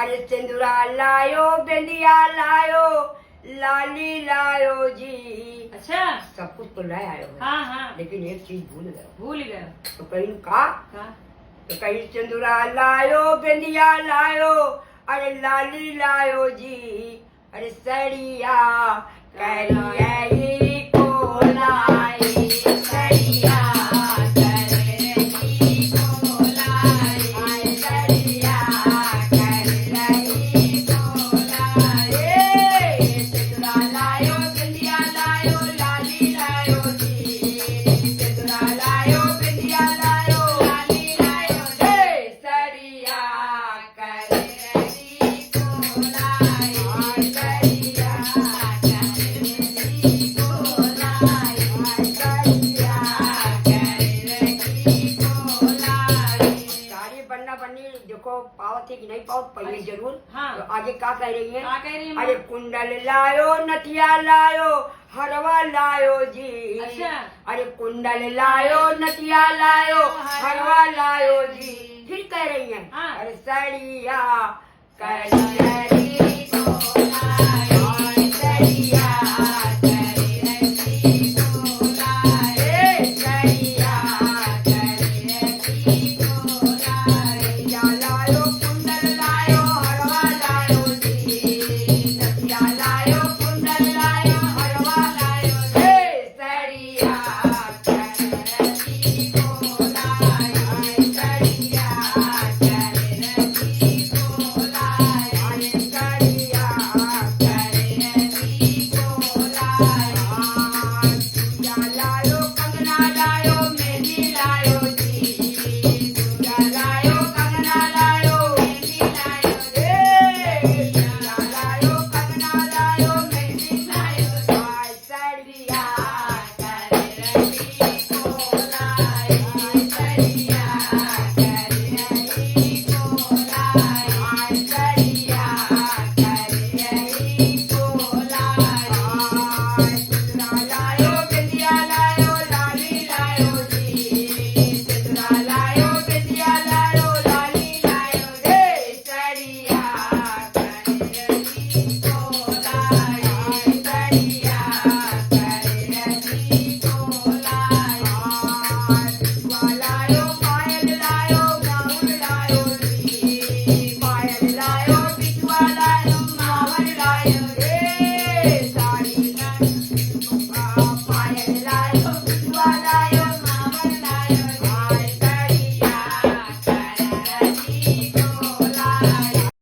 अरे सिंदूरा लायो बिंदिया लायो लाली लायो जी। अच्छा सब कुछ तो लाया आयो है, हाँ हाँ लेकिन एक चीज भूल गए। तो कहीं का तो कहीं सिंदूरा लायो बिंदिया लायो अरे लाली लायो जी। अरे सड़िया करिया को लाई सड़िया देखो पावत है कि नहीं पावत पहले जरूर। हाँ। तो आगे क्या कह रही है? माँ? अरे कुंडल लायो नथिया लायो हरवा लायो जी। अच्छा। अरे कुंडल लायो नथिया लायो हरवा लायो जी। फिर कह रही है हाँ। अरे सड़िया करिया को